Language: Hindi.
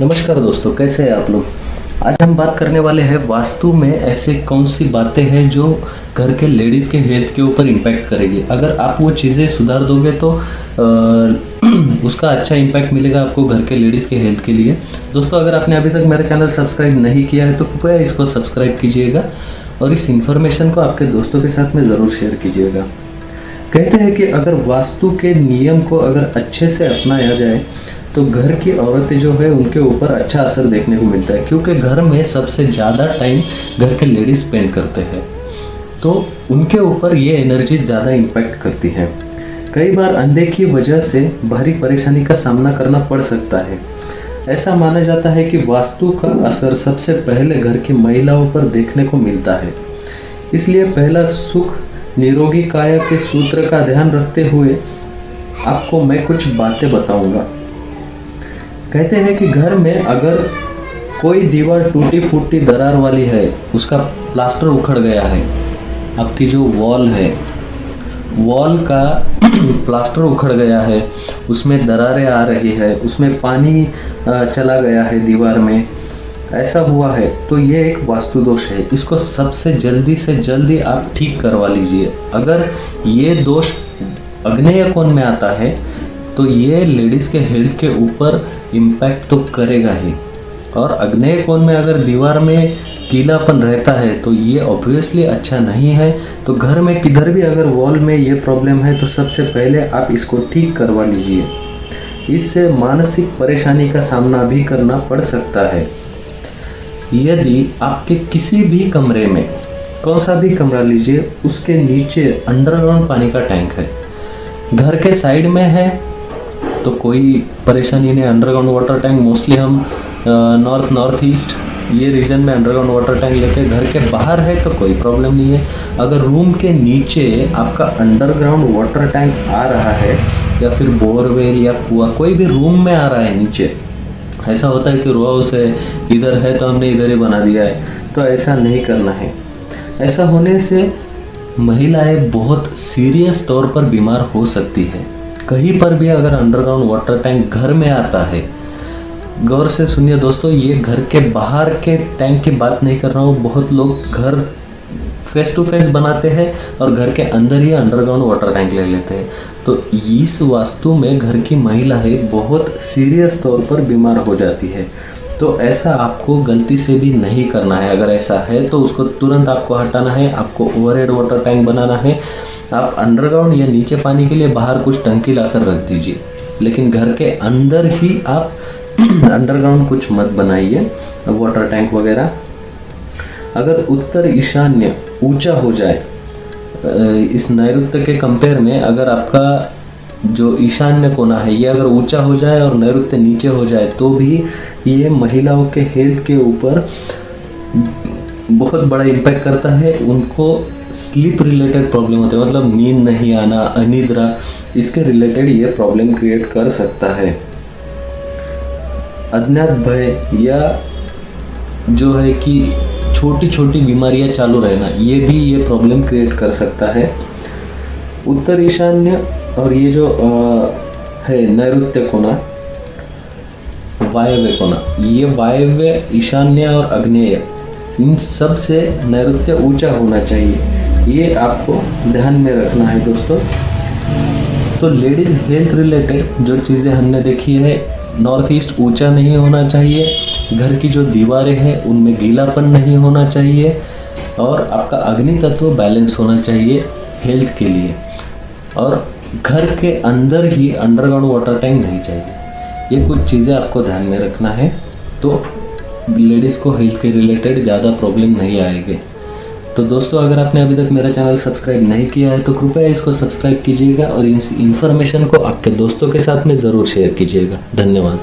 नमस्कार दोस्तों, कैसे हैं आप लोग। आज हम बात करने वाले हैं वास्तु में ऐसे कौन सी बातें हैं जो घर के लेडीज़ के हेल्थ के ऊपर इम्पैक्ट करेगी। अगर आप वो चीज़ें सुधार दोगे तो उसका अच्छा इम्पैक्ट मिलेगा आपको घर के लेडीज़ के हेल्थ के लिए। दोस्तों, अगर आपने अभी तक मेरा चैनल सब्सक्राइब नहीं किया है तो कृपया इसको सब्सक्राइब कीजिएगा और इस इन्फॉर्मेशन को आपके दोस्तों के साथ में ज़रूर शेयर कीजिएगा। कहते हैं कि अगर वास्तु के नियम को अगर अच्छे से अपनाया जाए तो घर की औरतें जो है उनके ऊपर अच्छा असर देखने को मिलता है, क्योंकि घर में सबसे ज़्यादा टाइम घर के लेडीज स्पेंड करते हैं तो उनके ऊपर ये एनर्जी ज़्यादा इम्पैक्ट करती है। कई बार अनदेखी वजह से भारी परेशानी का सामना करना पड़ सकता है। ऐसा माना जाता है कि वास्तु का असर सबसे पहले घर की महिलाओं पर देखने को मिलता है। इसलिए पहला सुख निरोगी काया के सूत्र का ध्यान रखते हुए आपको मैं कुछ बातें बताऊंगा। कहते हैं कि घर में अगर कोई दीवार टूटी फूटी दरार वाली है, उसका प्लास्टर उखड़ गया है, आपकी जो वॉल है, वॉल का प्लास्टर उखड़ गया है, उसमें दरारें आ रही है, उसमें पानी चला गया है दीवार में, ऐसा हुआ है तो ये एक वास्तु दोष है। इसको सबसे जल्दी से जल्दी आप ठीक करवा लीजिए। अगर ये दोष आग्नेय कोण में आता है तो ये लेडीज़ के हेल्थ के ऊपर इम्पैक्ट तो करेगा ही, और आग्नेय कोण में अगर दीवार में गीलापन रहता है तो ये ऑब्वियसली अच्छा नहीं है। तो घर में किधर भी अगर वॉल में ये प्रॉब्लम है तो सबसे पहले आप इसको ठीक करवा लीजिए। इससे मानसिक परेशानी का सामना भी करना पड़ सकता है। यदि आपके किसी भी कमरे में, कौन सा भी कमरा लीजिए, उसके नीचे अंडरग्राउंड पानी का टैंक है, घर के साइड में है तो कोई परेशानी नहीं। अंडरग्राउंड वाटर टैंक मोस्टली हम नॉर्थ ईस्ट ये रीजन में अंडरग्राउंड वाटर टैंक लेते हैं। घर के बाहर है तो कोई प्रॉब्लम नहीं है। अगर रूम के नीचे आपका अंडरग्राउंड वाटर टैंक आ रहा है या फिर बोरवेल या कुआं कोई भी रूम में आ रहा है नीचे, ऐसा होता है कि रो हाउस है, इधर है तो हमने इधर ही बना दिया है, तो ऐसा नहीं करना है। ऐसा होने से महिलाएं बहुत सीरियस तौर पर बीमार हो सकती है। कहीं पर भी अगर अंडरग्राउंड वाटर टैंक घर में आता है, गौर से सुनिए दोस्तों, ये घर के बाहर के टैंक की बात नहीं कर रहा हूँ। बहुत लोग घर फेस टू फेस बनाते हैं और घर के अंदर ही अंडरग्राउंड वाटर टैंक ले लेते हैं। तो इस वास्तु में घर की महिलाएं बहुत सीरियस तौर पर बीमार हो जाती है। तो ऐसा आपको गलती से भी नहीं करना है। अगर ऐसा है तो उसको तुरंत आपको हटाना है। आपको ओवरहेड वाटर टैंक बनाना है। आप अंडरग्राउंड या नीचे पानी के लिए बाहर कुछ टंकी लाकर रख दीजिए, लेकिन घर के अंदर ही आप अंडरग्राउंड कुछ मत बनाइए वाटर टैंक वगैरह। अगर उत्तर ईशान्य ऊंचा हो जाए, इस नैऋत्य के कंपेयर में अगर आपका जो ईशान्य कोना है ये अगर ऊंचा हो जाए और नैऋत्य नीचे हो जाए तो भी ये महिलाओं के हेल्थ के ऊपर बहुत बड़ा इम्पैक्ट करता है। उनको स्लीप रिलेटेड प्रॉब्लम होते हैं, मतलब नींद नहीं आना, अनिद्रा, इसके रिलेटेड ये प्रॉब्लम क्रिएट कर सकता है। अज्ञात भय या जो है कि छोटी छोटी बीमारियां चालू रहना, ये भी ये प्रॉब्लम क्रिएट कर सकता है। उत्तर ईशान्य और ये जो है नैऋत्य कोना, वायव्य कोना, ये वायव्य, ईशान्य और आग्नेय, इन सब से नैऋत्य ऊंचा होना चाहिए। ये आपको ध्यान में रखना है दोस्तों। तो लेडीज़ हेल्थ रिलेटेड जो चीज़ें हमने देखी है, नॉर्थ ईस्ट ऊंचा नहीं होना चाहिए, घर की जो दीवारें हैं उनमें गीलापन नहीं होना चाहिए, और आपका अग्नि तत्व बैलेंस होना चाहिए हेल्थ के लिए, और घर के अंदर ही अंडरग्राउंड वाटर टैंक नहीं चाहिए। ये कुछ चीज़ें आपको ध्यान में रखना है, तो लेडीज़ को हेल्थ के रिलेटेड ज़्यादा प्रॉब्लम नहीं आएगी। तो दोस्तों, अगर आपने अभी तक मेरा चैनल सब्सक्राइब नहीं किया है तो कृपया इसको सब्सक्राइब कीजिएगा और इस इन्फॉर्मेशन को आपके दोस्तों के साथ में ज़रूर शेयर कीजिएगा। धन्यवाद।